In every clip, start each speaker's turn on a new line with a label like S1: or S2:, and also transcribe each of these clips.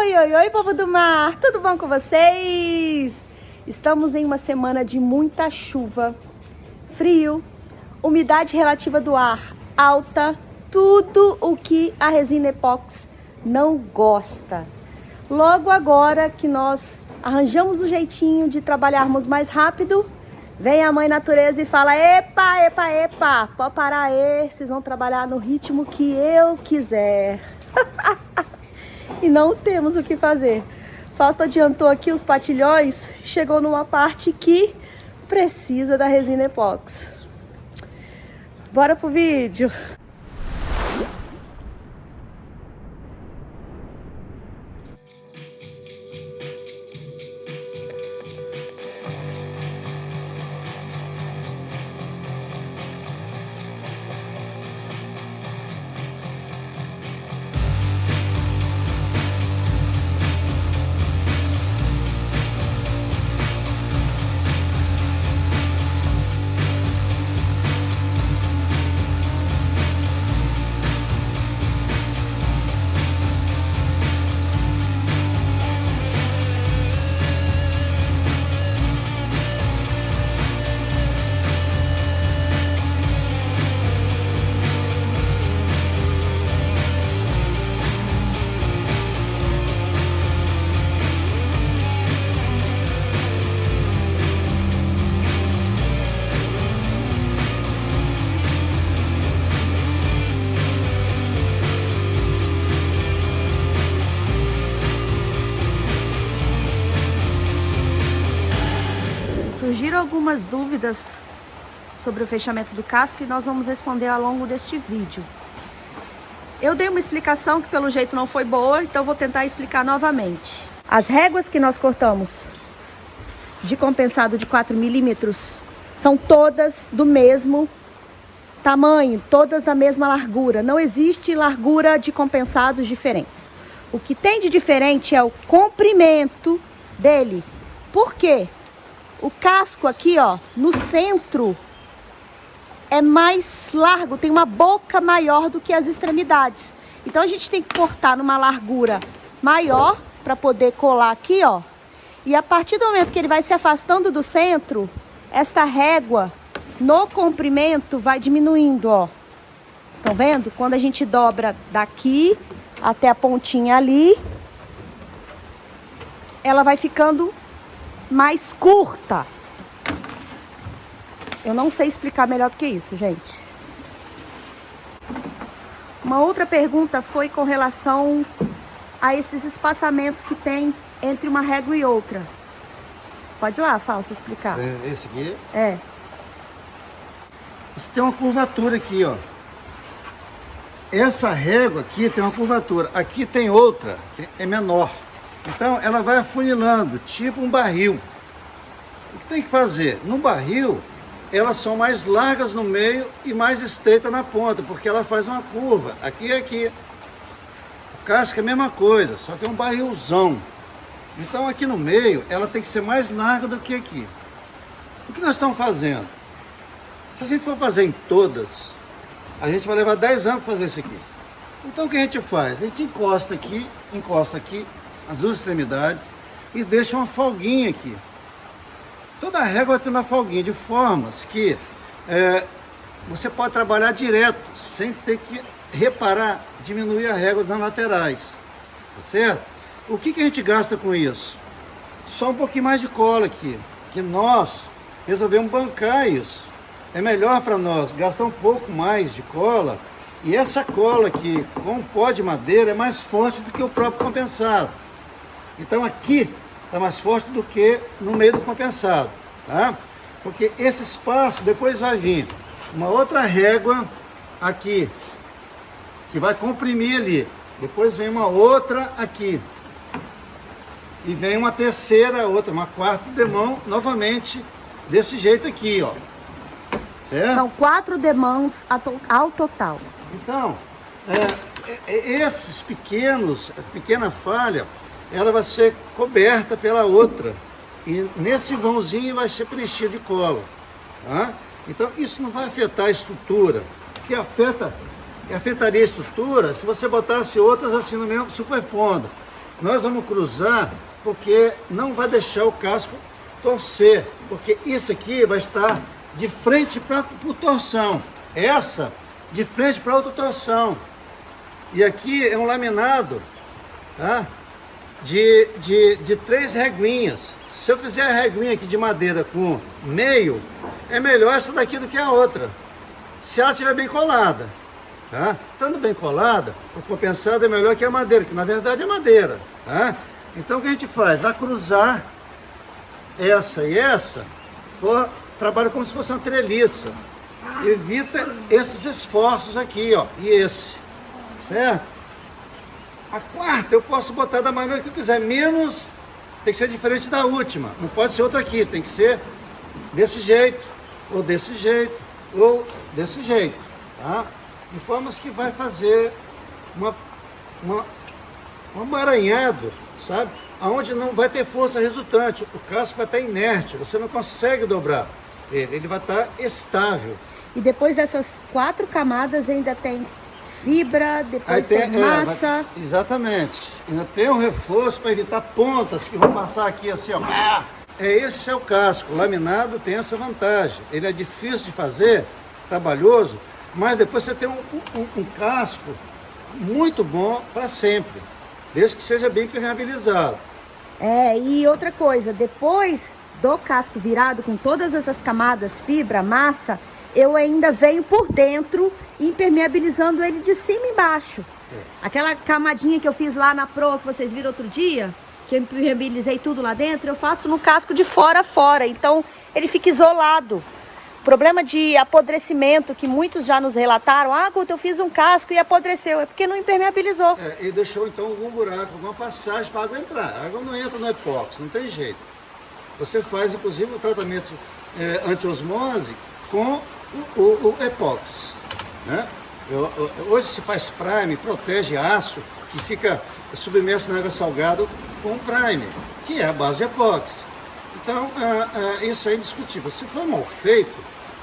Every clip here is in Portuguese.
S1: Oi, oi, oi, povo do mar! Tudo bom com vocês? Estamos em uma semana de muita chuva, frio, umidade relativa do ar alta, tudo o que a resina epóxi não gosta. Logo agora que nós arranjamos um jeitinho de trabalharmos mais rápido, vem a mãe natureza e fala: epa, epa, epa, pode parar aí, vocês vão trabalhar no ritmo que eu quiser. E não temos o que fazer. Fausto adiantou aqui os patilhões, chegou numa parte que precisa da resina epóxi. Bora pro vídeo. Surgiram algumas dúvidas sobre o fechamento do casco e nós vamos responder ao longo deste vídeo. Eu dei uma explicação que pelo jeito não foi boa, então vou tentar explicar novamente. As réguas que nós cortamos de compensado de 4 milímetros são todas do mesmo tamanho, todas da mesma largura. Não existe largura de compensados diferentes. O que tem de diferente é o comprimento dele. Por quê? O casco aqui, ó, no centro é mais largo, tem uma boca maior do que as extremidades. Então a gente tem que cortar numa largura maior para poder colar aqui, ó. E a partir do momento que ele vai se afastando do centro, esta régua no comprimento vai diminuindo, ó. Estão vendo? Quando a gente dobra daqui até a pontinha ali, ela vai ficando mais curta. Eu não sei explicar melhor do que isso, gente. Uma outra pergunta foi com relação a esses espaçamentos que tem entre uma régua e outra. Pode ir lá, Fausto, explicar.
S2: Esse aqui?
S1: É.
S2: Você tem uma curvatura aqui, ó. Essa régua aqui tem uma curvatura. Aqui tem outra, é menor. Então ela vai afunilando, tipo um barril. O que tem que fazer? No barril, elas são mais largas no meio e mais estreitas na ponta, porque ela faz uma curva, aqui e aqui. O casco é a mesma coisa, só que é um barrilzão. Então aqui no meio, ela tem que ser mais larga do que aqui. O que nós estamos fazendo? Se a gente for fazer em todas, a gente vai levar 10 anos para fazer isso aqui. Então o que a gente faz? A gente encosta aqui, as duas extremidades, e deixa uma folguinha aqui. Toda a régua vai tendo uma folguinha, de formas que você pode trabalhar direto, sem ter que reparar, diminuir a régua nas laterais, tá certo? O que a gente gasta com isso? Só um pouquinho mais de cola aqui, que nós resolvemos bancar isso. É melhor para nós gastar um pouco mais de cola, e essa cola aqui, com pó de madeira, é mais forte do que o próprio compensado. Então aqui está mais forte do que no meio do compensado, tá? Porque esse espaço depois vai vir uma outra régua aqui, que vai comprimir ali. Depois vem uma outra aqui. E vem uma terceira, outra, uma quarta demão, novamente, desse jeito aqui, ó. Certo?
S1: São 4 demãos ao total.
S2: Então, esses pequena falha, ela vai ser coberta pela outra. E nesse vãozinho vai ser preenchido de cola. Tá? Então isso não vai afetar a estrutura. O que afetaria a estrutura se você botasse outras assim no mesmo, superpondo. Nós vamos cruzar porque não vai deixar o casco torcer, porque isso aqui vai estar de frente para o torção, essa de frente para outra torção. E aqui é um laminado, tá? de 3 reguinhas. Se eu fizer a reguinha aqui de madeira com meio, é melhor essa daqui do que a outra, se ela estiver bem colada. Tá? Estando bem colada, o compensado é melhor que a madeira, que na verdade é madeira. Tá? Então o que a gente faz? Vai cruzar essa e essa, trabalha como se fosse uma treliça. Evita esses esforços aqui, ó, e esse, certo? A quarta eu posso botar da maneira que eu quiser, menos tem que ser diferente da última. Não pode ser outra aqui, tem que ser desse jeito, ou desse jeito, ou desse jeito, tá? De formas que vai fazer um emaranhado, sabe? Onde não vai ter força resultante, o casco vai estar inerte, você não consegue dobrar ele vai estar estável.
S1: E depois dessas 4 camadas ainda tem fibra, depois tem massa.
S2: Exatamente. Ainda tem um reforço para evitar pontas que vão passar aqui assim, ó. Esse é o casco. O laminado tem essa vantagem. Ele é difícil de fazer, trabalhoso, mas depois você tem um casco muito bom para sempre, desde que seja bem impermeabilizado.
S1: E outra coisa, depois do casco virado com todas essas camadas, fibra, massa, eu ainda venho por dentro impermeabilizando ele de cima e embaixo. Aquela camadinha que eu fiz lá na proa que vocês viram outro dia, que eu impermeabilizei tudo lá dentro, eu faço no casco de fora a fora, então ele fica isolado. Problema de apodrecimento que muitos já nos relataram, Guto, eu fiz um casco e apodreceu, é porque não impermeabilizou.
S2: E deixou então algum buraco, alguma passagem para a água entrar. A água não entra no epóxi, não tem jeito. Você faz inclusive o tratamento anti-osmose com o epóxi, né? Hoje se faz prime, protege aço que fica submerso na água salgada com prime, que é a base de epóxi. Então, isso é indiscutível. Se for mal feito,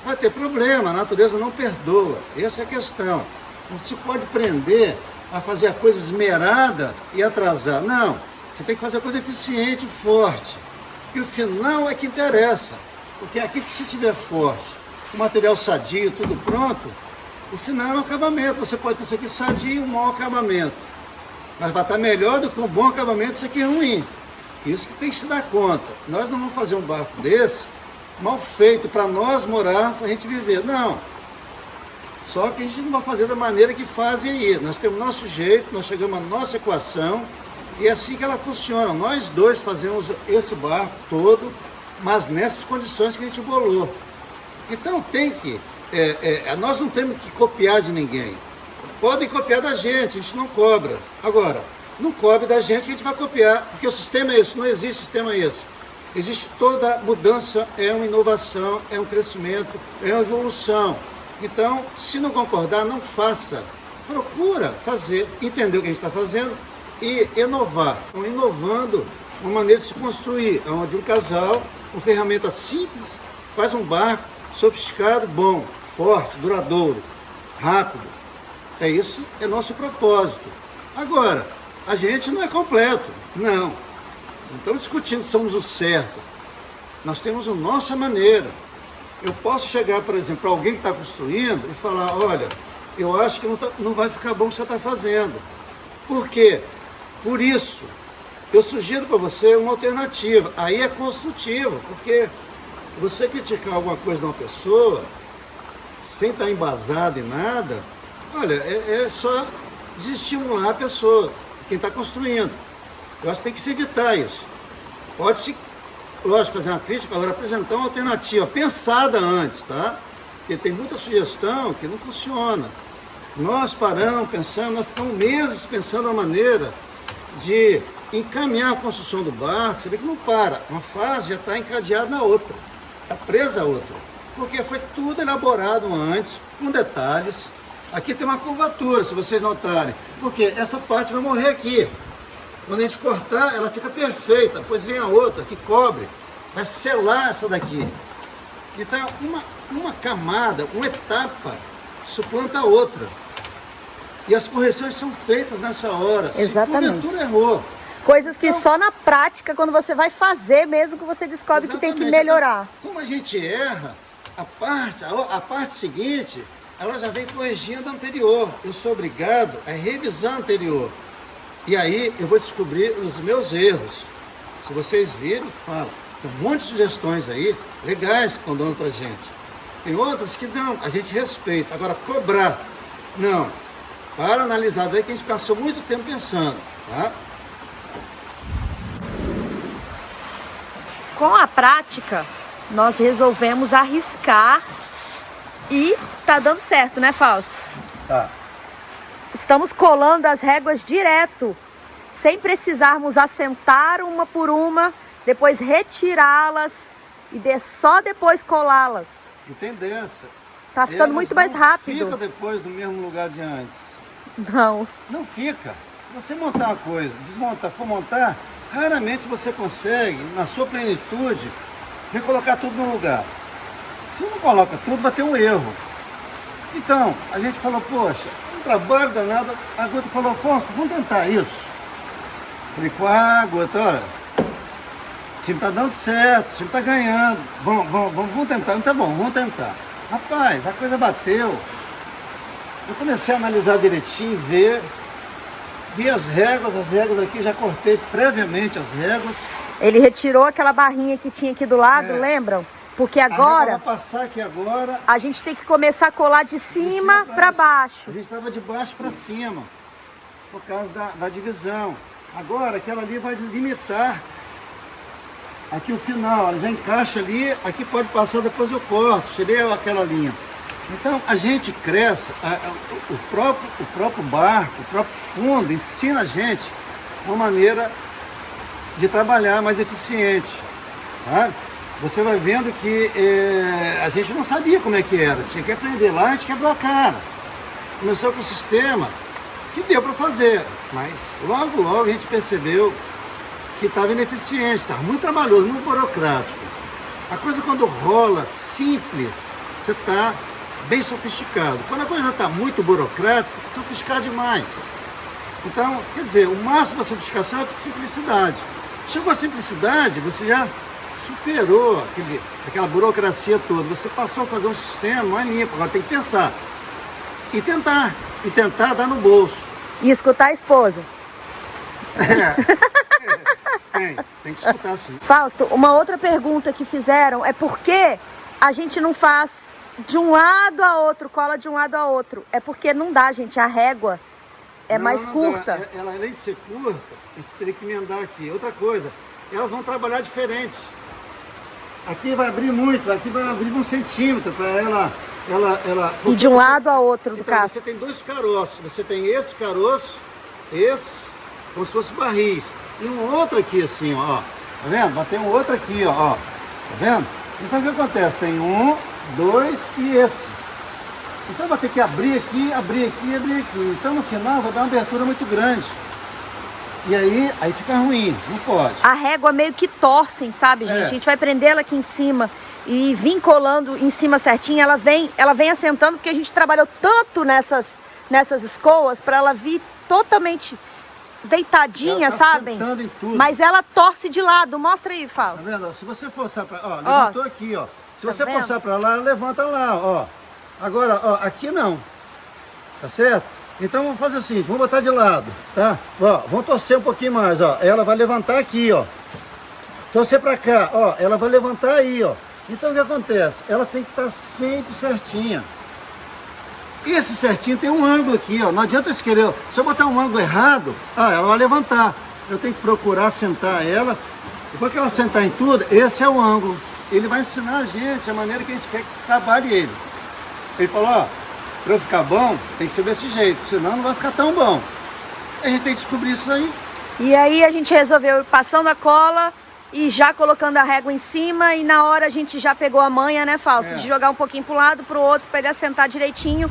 S2: vai ter problema, a natureza não perdoa. Essa é a questão. Não se pode prender a fazer a coisa esmerada e atrasar. Não, você tem que fazer a coisa eficiente e forte. E o final é que interessa. Porque aqui, se tiver forte, o material sadio, tudo pronto, o final é o acabamento. Você pode ter isso aqui sadio e um mau acabamento. Mas vai estar melhor do que um bom acabamento, isso aqui é ruim. Isso que tem que se dar conta. Nós não vamos fazer um barco desse mal feito para nós morar, para a gente viver. Não. Só que a gente não vai fazer da maneira que fazem aí. Nós temos nosso jeito, nós chegamos à nossa equação e é assim que ela funciona. Nós dois fazemos esse barco todo, mas nessas condições que a gente bolou. Então tem que... nós não temos que copiar de ninguém. Podem copiar da gente, a gente não cobra. Agora, não cobre da gente que a gente vai copiar, porque o sistema é esse, não existe sistema esse. Existe toda mudança, é uma inovação, é um crescimento, é uma evolução. Então, se não concordar, não faça. Procura fazer, entender o que a gente está fazendo e inovar. Então, inovando uma maneira de se construir, onde um casal, com ferramentas simples, faz um barco sofisticado, bom, forte, duradouro, rápido. É isso, é nosso propósito. Agora, a gente não é completo, não. Não estamos discutindo se somos o certo. Nós temos a nossa maneira. Eu posso chegar, por exemplo, para alguém que está construindo e falar, olha, eu acho que não vai ficar bom o que você está fazendo. Por quê? Por isso, eu sugiro para você uma alternativa. Aí é construtivo, porque você criticar alguma coisa de uma pessoa, sem estar embasado em nada, olha, é só desestimular a pessoa, quem está construindo. Eu acho que tem que se evitar isso. Pode-se, lógico, fazer uma crítica, agora apresentar uma alternativa, pensada antes, tá? Porque tem muita sugestão que não funciona. Nós paramos, pensamos, nós ficamos meses pensando a maneira de encaminhar a construção do barco. Você vê que não para, uma fase já está encadeada na outra, está presa a outra. Porque foi tudo elaborado antes, com detalhes. Aqui tem uma curvatura, se vocês notarem, porque essa parte vai morrer aqui. Quando a gente cortar, ela fica perfeita, depois vem a outra que cobre, vai selar essa daqui. Então, uma camada, uma etapa, suplanta a outra. E as correções são feitas nessa hora.
S1: Exatamente.
S2: Se porventura errou.
S1: Coisas que só na prática, quando você vai fazer mesmo, que você descobre que tem que
S2: Exatamente.
S1: melhorar.
S2: Então, como a gente erra, a parte seguinte, ela já vem corrigindo a anterior. Eu sou obrigado a revisar a anterior. E aí eu vou descobrir os meus erros. Se vocês viram, fala. Tem um monte de sugestões aí, legais, que estão dando pra gente. Tem outras que não, a gente respeita. Agora, cobrar, não. Para analisar daí que a gente passou muito tempo pensando, tá?
S1: Com a prática, nós resolvemos arriscar e tá dando certo, né, Fausto?
S2: Tá.
S1: Estamos colando as réguas direto, sem precisarmos assentar uma por uma, depois retirá-las e só depois colá-las.
S2: E tendência.
S1: Tá ficando muito mais rápido.
S2: Fica depois no mesmo lugar de antes.
S1: Não.
S2: Não fica. Se você montar uma coisa, desmontar, for montar, raramente você consegue, na sua plenitude, recolocar tudo no lugar. Se não coloca tudo, vai ter um erro. Então, a gente falou, poxa, um trabalho danado. A Guta falou, Afonso, vamos tentar isso. Falei, com a Guta, olha, o time tá dando certo, o time tá ganhando. Vamos tentar. Não tá bom, vamos tentar. Rapaz, a coisa bateu. Eu comecei a analisar direitinho, vi as réguas aqui, já cortei previamente as réguas.
S1: Ele retirou aquela barrinha que tinha aqui do lado, lembram? Porque agora,
S2: vai passar aqui agora,
S1: a gente tem que começar a colar de cima para baixo.
S2: a gente estava de baixo para cima, por causa da divisão. Agora, aquela ali vai limitar aqui o final, ela já encaixa ali, aqui pode passar, depois eu corto, tirei aquela linha. Então, a gente cresce, o próprio barco, o próprio fundo ensina a gente uma maneira de trabalhar mais eficiente, sabe? Você vai vendo que a gente não sabia como é que era, tinha que aprender lá, a gente quebrou a cara. Começou com o sistema que deu para fazer, mas logo a gente percebeu que estava ineficiente, estava muito trabalhoso, muito burocrático. A coisa quando rola simples, você está bem sofisticado. Quando a coisa já está muito burocrática, sofisticar demais. Então, quer dizer, o máximo da sofisticação é a simplicidade. Chegou a simplicidade, você já superou aquela burocracia toda. Você passou a fazer um sistema mais limpo, agora tem que pensar. E tentar dar no bolso.
S1: E escutar a esposa.
S2: Tem que escutar sim.
S1: Fausto, uma outra pergunta que fizeram é por que a gente não faz de um lado a outro, cola de um lado a outro? É porque não dá, gente, a régua é mais curta.
S2: Ela, além de ser curta, a gente teria que emendar aqui. Outra coisa, elas vão trabalhar diferente. Aqui vai abrir muito, aqui vai abrir 1 centímetro para ela.
S1: E de um lado a outro do
S2: então,
S1: casco.
S2: você tem 2 caroços. Você tem esse caroço, esse, como se fosse barris. E um outro aqui assim, ó. Tá vendo? Vai ter um outro aqui, ó. Tá vendo? Então o que acontece? Tem 1, 2 e esse. Então vai ter que abrir aqui, abrir aqui, abrir aqui. Então no final vai dar uma abertura muito grande. E aí fica ruim, não pode.
S1: A régua meio que torcem, sabe, gente? A gente vai prendê-la aqui em cima e vir colando em cima certinho. Ela vem assentando porque a gente trabalhou tanto nessas escoas para ela vir totalmente deitadinha,
S2: ela tá
S1: sabem?
S2: sentando em tudo.
S1: Mas ela torce de lado. Mostra aí, Fausto.
S2: Tá vendo? Se você forçar para... Ó, levantou aqui, ó. Se você forçar para lá, ela levanta lá, ó. Agora, ó, aqui não. Tá certo? Então vamos fazer o seguinte, vamos botar de lado, tá? Ó, vamos torcer um pouquinho mais, ó. Ela vai levantar aqui, ó. Torcer para cá, ó. Ela vai levantar aí, ó. Então o que acontece? Ela tem que estar sempre certinha. E esse certinho tem um ângulo aqui, ó. Não adianta eu querer. Se eu botar um ângulo errado, ela vai levantar. Eu tenho que procurar sentar ela. Depois que ela sentar em tudo, esse é o ângulo. Ele vai ensinar a gente a maneira que a gente quer que trabalhe ele. Ele falou, ó, para eu ficar bom, tem que ser desse jeito, senão não vai ficar tão bom. A gente tem que descobrir isso aí.
S1: E aí a gente resolveu ir passando a cola e já colocando a régua em cima, e na hora a gente já pegou a manha, né, Fausto? De jogar um pouquinho para um lado, para o outro, para ele assentar direitinho.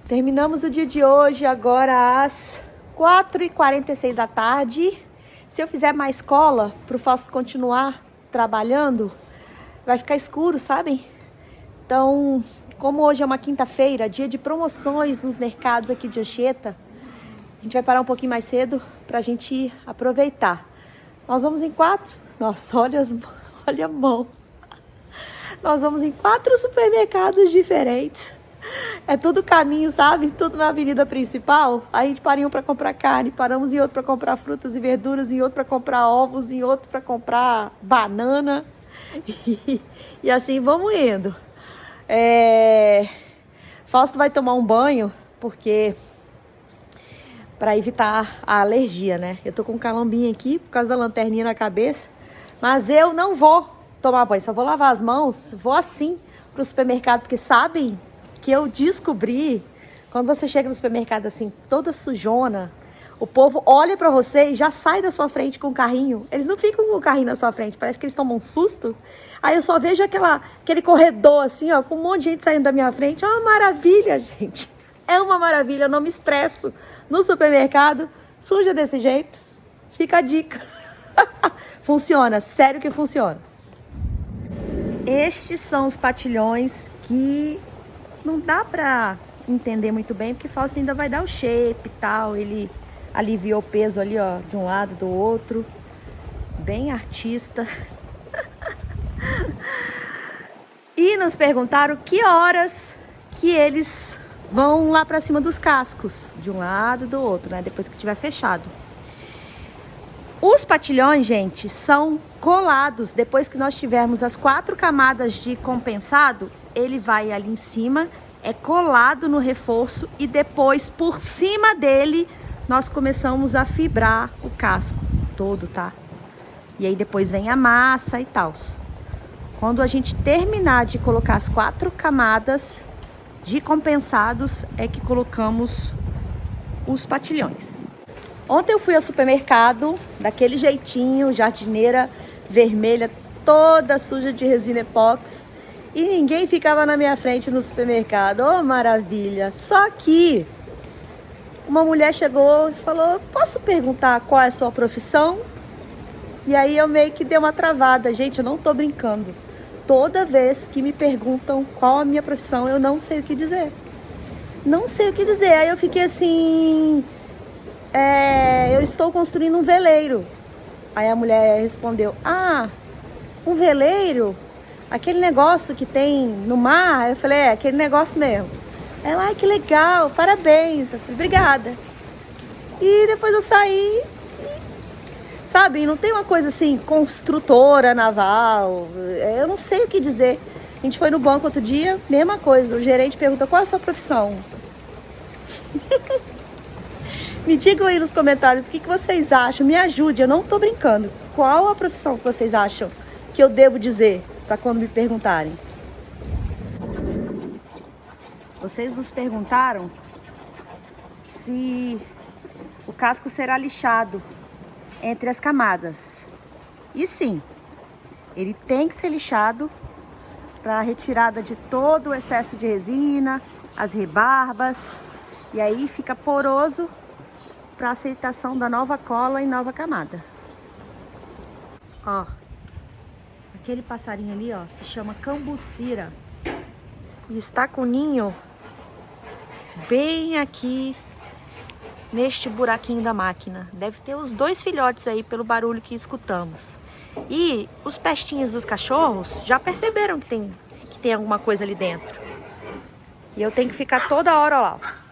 S1: Terminamos o dia de hoje agora às 4h46 da tarde. Se eu fizer mais cola para o Fausto continuar trabalhando, vai ficar escuro, sabem? Então, como hoje é uma quinta-feira, dia de promoções nos mercados aqui de Anchieta, a gente vai parar um pouquinho mais cedo para a gente aproveitar. Nós vamos em 4. Nossa, olha a mão. Nós vamos em 4 supermercados diferentes. É tudo caminho, sabe? Tudo na avenida principal. Aí a gente para em um para comprar carne, paramos em outro para comprar frutas e verduras, em outro para comprar ovos, em outro para comprar banana. E assim vamos indo. Fausto vai tomar um banho, porque para evitar a alergia, né? Eu tô com um calambinho aqui por causa da lanterninha na cabeça, mas eu não vou tomar banho, só vou lavar as mãos, vou assim pro supermercado, porque sabem que eu descobri, quando você chega no supermercado assim, toda sujona, o povo olha pra você e já sai da sua frente com o carrinho. Eles não ficam com o carrinho na sua frente, parece que eles tomam um susto. Aí eu só vejo aquele corredor assim, ó, com um monte de gente saindo da minha frente. É uma maravilha, gente. É uma maravilha, eu não me estresso no supermercado, suja desse jeito. Fica a dica. Funciona, sério que funciona. Estes são os patilhões que não dá pra entender muito bem, porque o Fausto ainda vai dar o shape e tal. Ele aliviou o peso ali, ó, de um lado, do outro. Bem artista. E nos perguntaram que horas que eles vão lá pra cima dos cascos, de um lado, do outro, né? Depois que tiver fechado. Os patilhões, gente, são colados. Depois que nós tivermos as 4 camadas de compensado, ele vai ali em cima, é colado no reforço e depois, por cima dele, nós começamos a fibrar o casco todo, tá? E aí depois vem a massa e tal. Quando a gente terminar de colocar as 4 camadas de compensados, é que colocamos os patilhões. Ontem eu fui ao supermercado, daquele jeitinho, jardineira vermelha, toda suja de resina epóxi. E ninguém ficava na minha frente no supermercado. Oh, maravilha! Só que uma mulher chegou e falou: posso perguntar qual é a sua profissão? E aí eu meio que dei uma travada. Gente, eu não tô brincando. Toda vez que me perguntam qual a minha profissão, eu não sei o que dizer. Não sei o que dizer. Aí eu fiquei assim... eu estou construindo um veleiro. Aí a mulher respondeu: ah, um veleiro? Aquele negócio que tem no mar? Eu falei: aquele negócio mesmo. Ela: ai, que legal, parabéns. Eu falei: obrigada. E depois eu saí, sabe, não tem uma coisa assim, construtora naval, eu não sei o que dizer. A gente foi no banco outro dia, mesma coisa, o gerente pergunta: qual é a sua profissão? Me digam aí nos comentários o que vocês acham, me ajude, eu não tô brincando. Qual a profissão que vocês acham que eu devo dizer para quando me perguntarem? Vocês nos perguntaram se o casco será lixado entre as camadas. E sim, ele tem que ser lixado para a retirada de todo o excesso de resina, as rebarbas, e aí fica poroso para aceitação da nova cola e nova camada. Ó, aquele passarinho ali, ó, se chama cambucira e está com o ninho bem aqui neste buraquinho da máquina. Deve ter os 2 filhotes aí pelo barulho que escutamos. E os pestinhos dos cachorros já perceberam que tem alguma coisa ali dentro. E eu tenho que ficar toda hora lá, ó.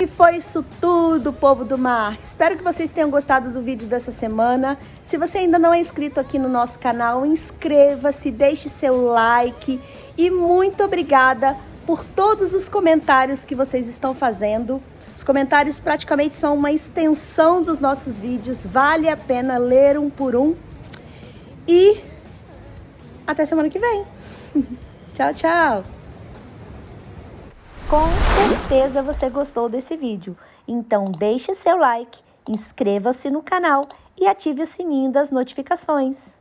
S1: E foi isso tudo, povo do mar. Espero que vocês tenham gostado do vídeo dessa semana. Se você ainda não é inscrito aqui no nosso canal, inscreva-se, deixe seu like. E muito obrigada por todos os comentários que vocês estão fazendo. Os comentários praticamente são uma extensão dos nossos vídeos. Vale a pena ler um por um. E até semana que vem. Tchau, tchau. Com certeza você gostou desse vídeo. Então deixe seu like, inscreva-se no canal e ative o sininho das notificações.